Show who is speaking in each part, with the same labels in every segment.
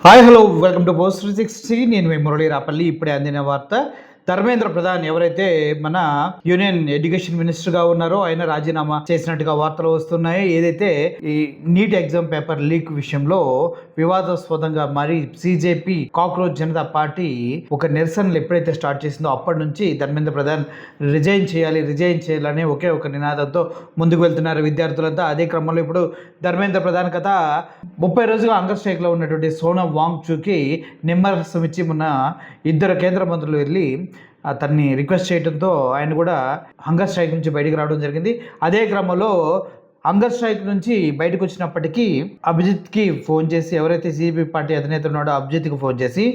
Speaker 1: Hi hello welcome to post 360. నేను మీ మురళీ రాపల్లి. ఇప్పుడే అందిన వార్త, ధర్మేంద్ర ప్రధాన్ ఎవరైతే మన యూనియన్ ఎడ్యుకేషన్ మినిస్టర్గా ఉన్నారో ఆయన రాజీనామా చేసినట్టుగా వార్తలు వస్తున్నాయి. ఏదైతే ఈ నీట్ ఎగ్జామ్ పేపర్ లీక్ విషయంలో వివాదాస్పదంగా మరి సిజేపీ కాక్రోచ్ జనతా పార్టీ ఒక నిరసనలు ఎప్పుడైతే స్టార్ట్ చేసిందో అప్పటి నుంచి ధర్మేంద్ర ప్రధాన్ రిజైన్ చేయాలని ఒకే ఒక నినాదంతో ముందుకు వెళ్తున్నారు విద్యార్థులంతా. అదే క్రమంలో ఇప్పుడు ధర్మేంద్ర ప్రధాన్ కథ 30 రోజులుగా హంగర్ స్ట్రైక్లో ఉన్నటువంటి సోనమ్ వాంగ్చుక్కి నిమ్మరసం ఇచ్చి మొన్న ఇద్దరు కేంద్ర మంత్రులు వెళ్ళి అతన్ని రిక్వెస్ట్ చేయడంతో ఆయన కూడా హంగర్ స్ట్రైక్ నుంచి బయటికి రావడం జరిగింది. అదే క్రమంలో హంగర్ స్ట్రైక్ నుంచి బయటకు వచ్చినప్పటికీ అభిజిత్కి ఫోన్ చేసి, ఎవరైతే సిపిపి పార్టీ అధినేత ఉన్నాడో అభిజిత్కి ఫోన్ చేసి,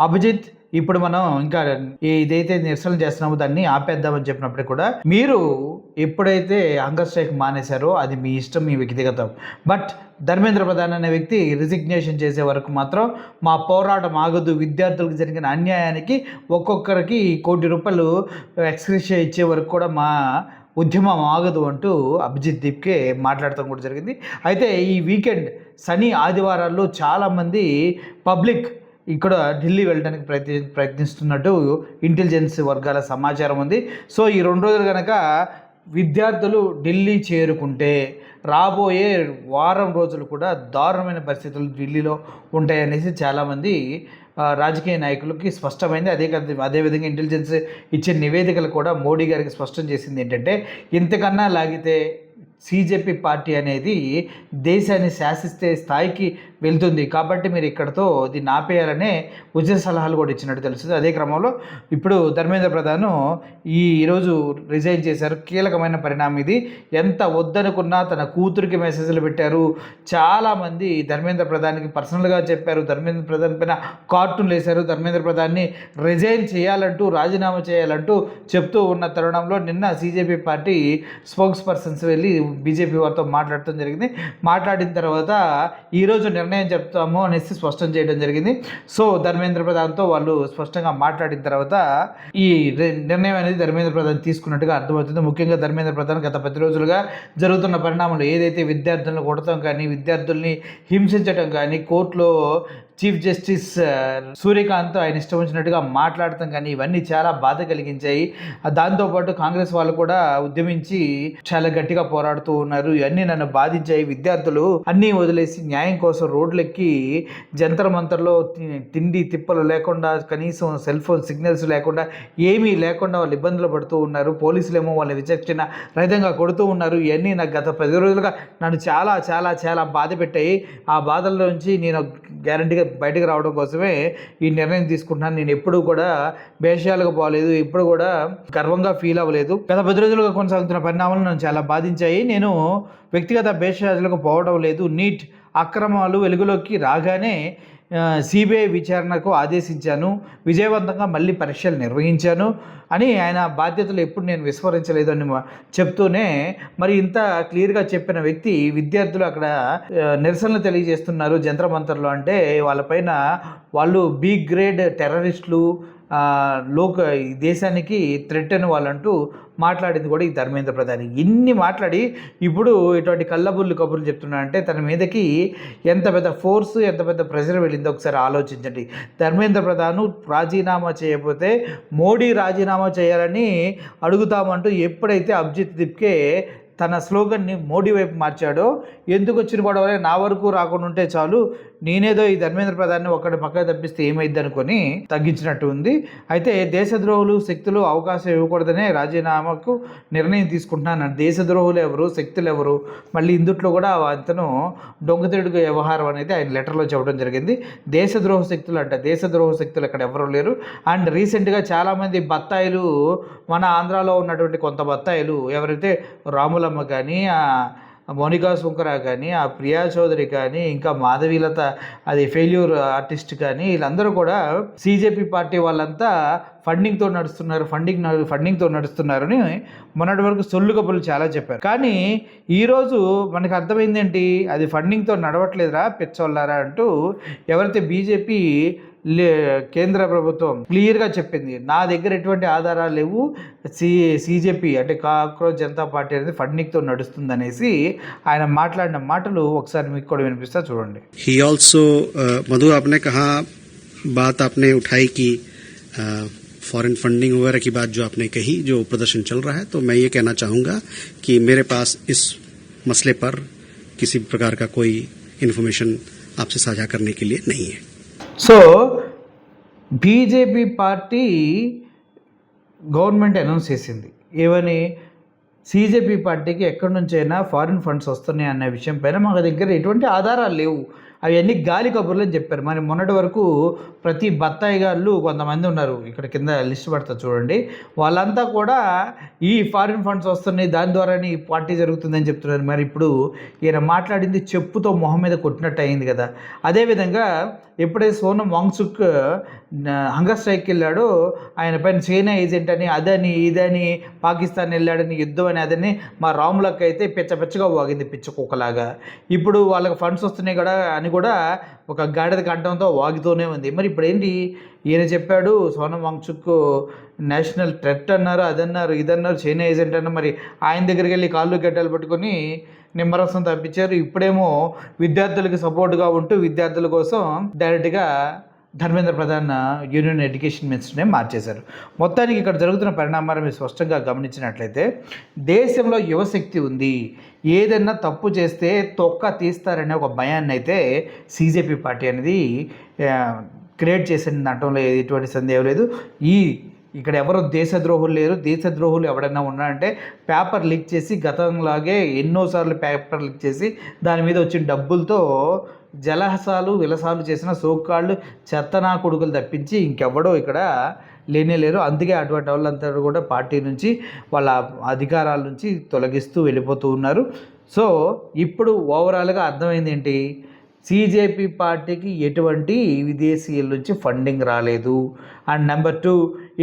Speaker 1: అభిజిత్ ఇప్పుడు మనం ఇంకా ఇదైతే నిరసన చేస్తున్నామో దాన్ని ఆపేద్దామని చెప్పినప్పుడు కూడా, మీరు ఎప్పుడైతే హంగర్ స్ట్రైక్ మానేశారో అది మీ ఇష్టం, మీ వ్యక్తిగతం, బట్ ధర్మేంద్ర ప్రధాన్ అనే వ్యక్తి రిజిగ్నేషన్ చేసే వరకు మాత్రం మా పోరాటం ఆగదు. విద్యార్థులకు జరిగిన అన్యాయానికి ఒక్కొక్కరికి ₹1 కోటి ఎక్స్గ్రేషియా ఇచ్చే వరకు కూడా మా ఉద్యమం ఆగదు అంటూ అభిజిత్ దీప్కే మాట్లాడటం కూడా జరిగింది. అయితే ఈ వీకెండ్ శని ఆదివారాల్లో చాలామంది పబ్లిక్ ఇక్కడ ఢిల్లీ వెళ్ళడానికి ప్రయత్నిస్తున్నట్టు ఇంటెలిజెన్స్ వర్గాల సమాచారం ఉంది. సో ఈ 2 రోజులు కనుక విద్యార్థులు ఢిల్లీ చేరుకుంటే రాబోయే వారం రోజులు కూడా దారుణమైన పరిస్థితులు ఢిల్లీలో ఉంటాయనేసి చాలామంది రాజకీయ నాయకులకి స్పష్టమైంది. అదేవిధంగా ఇంటెలిజెన్స్ ఇచ్చే నివేదికలు కూడా మోడీ గారికి స్పష్టం చేసింది ఏంటంటే, ఇంతకన్నా లాగితే సిజేపీ పార్టీ అనేది దేశాన్ని శాసిస్తే స్థాయికి వెళ్తుంది, కాబట్టి మీరు ఇక్కడతో దీన్ని ఆపేయాలనే ఉచిత సలహాలు కూడా ఇచ్చినట్టు తెలుస్తుంది. అదే క్రమంలో ఇప్పుడు ధర్మేంద్ర ప్రధాన్ ఈరోజు రిజైన్ చేశారు. కీలకమైన పరిణామం ఇది. ఎంత వద్దనుకున్నా తన కూతురికి మెసేజ్లు పెట్టారు. చాలామంది ధర్మేంద్ర ప్రధాన్కి పర్సనల్గా చెప్పారు. ధర్మేంద్ర ప్రధాన్ పైన కార్టూన్లు వేశారు. ధర్మేంద్ర ప్రధాన్ని రిజైన్ చేయాలంటూ, రాజీనామా చేయాలంటూ చెప్తూ ఉన్న తరుణంలో నిన్న సిజేపీ పార్టీ స్పోక్స్ పర్సన్స్ వెళ్ళి బీజేపీ వారితో మాట్లాడటం జరిగింది. మాట్లాడిన తర్వాత ఈరోజు నిర్ణయం చెప్తాము అనేసి స్పష్టం చేయడం జరిగింది. సో ధర్మేంద్ర ప్రధాన్తో వాళ్ళు స్పష్టంగా మాట్లాడిన తర్వాత ఈ నిర్ణయం అనేది ధర్మేంద్ర ప్రధాన్ తీసుకున్నట్టుగా అర్థమవుతుంది. ముఖ్యంగా ధర్మేంద్ర ప్రధాన్ గత 10 రోజులుగా జరుగుతున్న పరిణామాలు, ఏదైతే విద్యార్థులను కొడతాం కానీ, విద్యార్థుల్ని హింసించడం కానీ, కోర్టులో చీఫ్ జస్టిస్ సూర్యకాంత్ ఆయన ఇష్టం వచ్చినట్టుగా మాట్లాడటం కానీ, ఇవన్నీ చాలా బాధ కలిగించాయి. దాంతోపాటు కాంగ్రెస్ వాళ్ళు కూడా ఉద్యమించి చాలా గట్టిగా పోరాడుతూ ఉన్నారు. ఇవన్నీ నన్ను బాధించాయి. విద్యార్థులు అన్నీ వదిలేసి న్యాయం కోసం రోడ్లెక్కి జంతర్ మంతర్లో తిండి తిప్పలు లేకుండా, కనీసం సెల్ ఫోన్ సిగ్నల్స్ లేకుండా, ఏమీ లేకుండా వాళ్ళు ఇబ్బందులు పడుతూ ఉన్నారు. పోలీసులేమో వాళ్ళని విచక్షణ రహితంగా కొడుతూ ఉన్నారు. ఇవన్నీ నాకు గత 10 రోజులుగా నన్ను చాలా చాలా చాలా బాధ పెట్టాయి. ఆ బాధల్లో నుంచి నేను గ్యారంటీగా బయటకు రావడం కోసమే ఈ నిర్ణయం తీసుకుంటున్నాను. నేను ఎప్పుడూ కూడా భేషాలుగా పోలేదు, ఎప్పుడు కూడా గర్వంగా ఫీల్ అవ్వలేదు. గత 10 రోజులుగా కొనసాగుతున్న పరిణామాలు నన్ను చాలా బాధించాయి. నేను వ్యక్తిగత భేషాలకు పోవడం లేదు. నీట్ అక్రమాలు వెలుగులోకి రాగానే సిబిఐ విచారణకు ఆదేశించాను. విజయవంతంగా మళ్ళీ పరీక్షలు నిర్వహించాను అని ఆయన బాధ్యతలు ఎప్పుడు నేను విస్మరించలేదు అని చెప్తూనే, మరి ఇంత క్లియర్గా చెప్పిన వ్యక్తి విద్యార్థులు అక్కడ నిరసనలు తెలియజేస్తున్నారు జంతర్ మంతర్లో అంటే, వాళ్ళపైన వాళ్ళు బి గ్రేడ్ టెర్రరిస్టులు, ఈ దేశానికి థ్రెట్ అని వాళ్ళంటూ మాట్లాడింది కూడా ఈ ధర్మేంద్ర ప్రధాన్. ఇన్ని మాట్లాడి ఇప్పుడు ఇటువంటి కళ్ళబుల్లి కబుర్లు చెప్తున్నాడంటే తన మీదకి ఎంత పెద్ద ఫోర్సు, ఎంత పెద్ద ప్రెషర్ వెళ్ళిందో ఒకసారి ఆలోచించండి. ధర్మేంద్ర ప్రధాన్ రాజీనామా చేయకపోతే మోడీ రాజీనామా చేయాలని అడుగుతామంటూ ఎప్పుడైతే అభిజిత్ దీప్కే తన స్లోగన్ని మోడీ వైపు మార్చాడో, ఎందుకు వచ్చిన గొడవలే నా వరకు రాకుండా ఉంటే చాలు, నేనేదో ఈ ధర్మేంద్ర ప్రధాన్ని ఒక్కడి పక్కన తప్పిస్తే ఏమైద్ది అనుకొని తగ్గించినట్టు ఉంది. అయితే దేశద్రోహులు శక్తులు అవకాశం ఇవ్వకూడదనే రాజీనామాకు నిర్ణయం తీసుకుంటున్నాను. దేశద్రోహులు ఎవరు, శక్తులు ఎవరు, మళ్ళీ ఇందుట్లో కూడా అతను దొంగతిడుగు వ్యవహారం అనేది ఆయన లెటర్లో చెప్పడం జరిగింది. దేశద్రోహ శక్తులు అక్కడ ఎవరు లేరు. అండ్ రీసెంట్గా చాలామంది బత్తాయిలు, మన ఆంధ్రాలో ఉన్నటువంటి కొంత బత్తాయిలు, ఎవరైతే రాములమ్మ కానీ, మోనికా సుంకరా కానీ, ఆ ప్రియా చౌదరి కానీ, ఇంకా మాధవీలత అది ఫెయిల్యూర్ ఆర్టిస్ట్ కానీ, వీళ్ళందరూ కూడా సిజేపీ పార్టీ వాళ్ళంతా ఫండింగ్తో నడుస్తున్నారని మొన్నటి వరకు సొల్లు కబుర్లు చాలా చెప్పారు. కానీ ఈరోజు మనకు అర్థమైంది ఏంటి, అది ఫండింగ్తో నడవట్లేదురా పిచ్చోళ్ళారా అంటూ ఎవరైతే బీజేపీ కేంద్ర ప్రభుత్వం క్లియర్గా చెప్పింది, నా దగ్గర ఎటువంటి ఆధారాలు లేవు, సిజేపీ అంటే కాక్రోచ్ జనతా పార్టీ అనేది ఫండింగ్తో నడుస్తుంది అనేసి ఆయన మాట్లాడిన మాటలు ఒకసారి మీకు కూడా వినిపిస్తా చూడండి.
Speaker 2: ही ऑल्सो मधु आपने कहा बात आपने उठाई कि फॉरेन फंडिंग वगैरह की बात जो आपने कही, जो प्रदर्शन चल रहा है, तो मैं ये कहना चाहूँगा कि मेरे पास इस मसले पर किसी प्रकार का कोई इन्फॉर्मेशन आपसे साझा करने के लिए नहीं है.
Speaker 1: So BJP party government announce చేసింది ఏమని, సిజేపీ పార్టీకి ఎక్కడి నుంచైనా ఫారిన్ ఫండ్స్ వస్తున్నాయి అనే విషయం పైన మా దగ్గర ఎటువంటి ఆధారాలు లేవు, అవన్నీ గాలి కబుర్లు అని చెప్పారు. మరి మొన్నటి వరకు ప్రతి బత్తాయి గాళ్ళు కొంతమంది ఉన్నారు, ఇక్కడ కింద లిస్ట్ పడతా చూడండి, వాళ్ళంతా కూడా ఈ ఫారిన్ ఫండ్స్ వస్తున్నాయి దాని ద్వారానే ఈ పార్టీ జరుగుతుందని చెప్తున్నారు. మరి ఇప్పుడు ఈయన మాట్లాడింది చెప్పుతో మొహం మీద కొట్టినట్టు అయింది కదా. అదేవిధంగా ఎప్పుడైతే సోనం వాంగ్చుక్ హంగర్ స్ట్రైక్కి వెళ్ళాడో ఆయన పైన చైనా ఏజెంట్ అని అదని ఇదని పాకిస్తాన్ వెళ్ళాడని యుద్ధం అని అదని మా రాములకి అయితే పిచ్చగా వాగింది పిచ్చ కుక్కలాగా. ఇప్పుడు వాళ్ళకి ఫండ్స్ వస్తున్నాయి కదా అని కూడా ఒక గాడిద కంఠంతో వాగుతూనే ఉంది. మరి ఇప్పుడు ఏంటి, ఈయన చెప్పాడు సోనం వాంగ్చుక్ నేషనల్ థ్రెట్ అన్నారు, అదన్నారు ఇదన్నారు, చైనా ఏజెంట్ అన్నారు. మరి ఆయన దగ్గరికి వెళ్ళి కాళ్ళు గడ్డలు పట్టుకొని నిమ్మరసం తప్పించారు. ఇప్పుడేమో విద్యార్థులకు సపోర్ట్గా ఉంటూ విద్యార్థుల కోసం డైరెక్ట్గా ధర్మేంద్ర ప్రధాన్ యూనియన్ ఎడ్యుకేషన్ మినిస్టర్నే మార్చేశారు. మొత్తానికి ఇక్కడ జరుగుతున్న పరిణామాలు మీరు స్పష్టంగా గమనించినట్లయితే దేశంలో యువశక్తి ఉంది, ఏదన్నా తప్పు చేస్తే తొక్క తీస్తారనే ఒక భయాన్ని అయితే సిజేపీ పార్టీ అనేది క్రియేట్ చేసిన దాంట్లో ఎటువంటి సందేహం లేదు. ఇక్కడ ఎవరు దేశద్రోహులు లేరు. దేశద్రోహులు ఎవడన్నా ఉన్నారంటే పేపర్ లీక్ చేసి గతంలాగే ఎన్నోసార్లు పేపర్ లీక్ చేసి దాని మీద వచ్చిన డబ్బులతో జలహసాలు విలసాలు చేసిన సోకాళ్ళు చెత్తనా కొడుకులు తప్పించి ఇంకెవ్వడో ఇక్కడ లేరు. అందుకే అటువంటి వాళ్ళంతా కూడా పార్టీ నుంచి వాళ్ళ అధికారాల నుంచి తొలగిస్తూ వెళ్ళిపోతూ ఉన్నారు. సో ఇప్పుడు ఓవరాల్గా అర్థమైంది ఏంటి, సిజేపీ పార్టీకి ఎటువంటి విదేశీయుల నుంచి ఫండింగ్ రాలేదు. అండ్ నెంబర్ 2,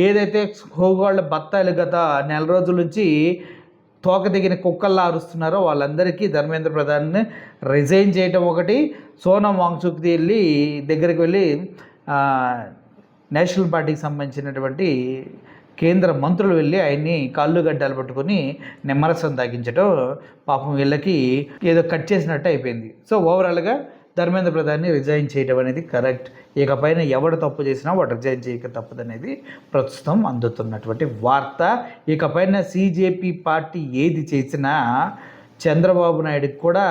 Speaker 1: ఏదైతే హోగాళ్ళ బత్తాయిలు గత నెల రోజుల నుంచి తోక దిగిన కుక్కల్లా అరుస్తున్నారో వాళ్ళందరికీ ధర్మేంద్ర ప్రధాన్ రిజైన్ చేయటం ఒకటి, సోనం వాంగ్చుక్ దగ్గరికి వెళ్ళి నేషనల్ పార్టీకి సంబంధించినటువంటి కేంద్ర మంత్రులు వెళ్ళి ఆయన్ని కాళ్ళు గడ్డాలు పట్టుకొని నిమ్మరసం తాగించడం పాపం వీళ్ళకి ఏదో కట్ చేసినట్టు అయిపోయింది. సో ఓవరాల్గా ధర్మేంద్ర ప్రధాన్ని రిజైన్ చేయడం అనేది కరెక్ట్. ఇకపైన ఎవడు తప్పు చేసినా వాడు రిజైన్ చేయక తప్పదనేది ప్రస్తుతం అందుతున్నటువంటి వార్త. ఇకపైన సిజేపీ పార్టీ ఏది చేసినా చంద్రబాబు నాయుడుకి కూడా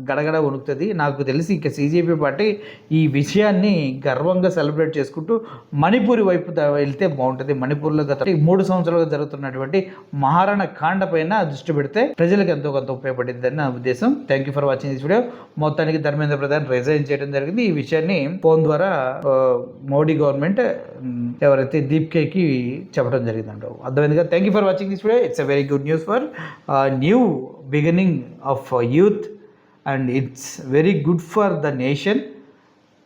Speaker 1: గడగడ వణుకుతుంది. నాకు తెలిసి ఇక సిజేపీ పార్టీ ఈ విషయాన్ని గర్వంగా సెలబ్రేట్ చేసుకుంటూ మణిపూర్ వైపు వెళ్తే బాగుంటుంది. మణిపూర్లో గత 3 సంవత్సరాలుగా జరుగుతున్నటువంటి మహారాణ కాండ పైన దృష్టి పెడితే ప్రజలకు ఎంతో కొంత ఉపయోగపడిందని నా ఉద్దేశం. Thank you for watching this video. మొత్తానికి ధర్మేంద్ర ప్రధాన్ రిజైన్ చేయడం జరిగింది. ఈ విషయాన్ని ఫోన్ ద్వారా మోడీ గవర్నమెంట్ ఎవరైతే దీప్కేకి చెప్పడం జరిగిందంట. అర్థమైందిగా. Thank you for watching this video. It's a very good news for new beginning of youth and it's very good for the nation.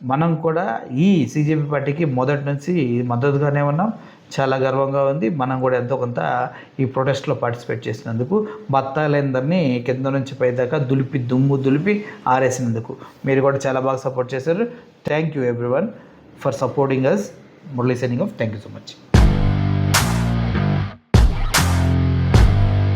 Speaker 1: మనం కూడా ఈ సిజేపీ పార్టీకి మొదటి నుంచి మద్దతుగానే ఉన్నాం, చాలా గర్వంగా ఉంది. మనం కూడా ఎంతో కొంత ఈ ప్రొటెస్ట్లో పార్టిసిపేట్ చేసినందుకు, బత్తాయిలందరినీ కింద నుంచి పైదాకా దుమ్ము దులిపి ఆరేసినందుకు మీరు కూడా చాలా బాగా సపోర్ట్ చేశారు. Thank you everyone for supporting us. Murali signing off. Thank you so much.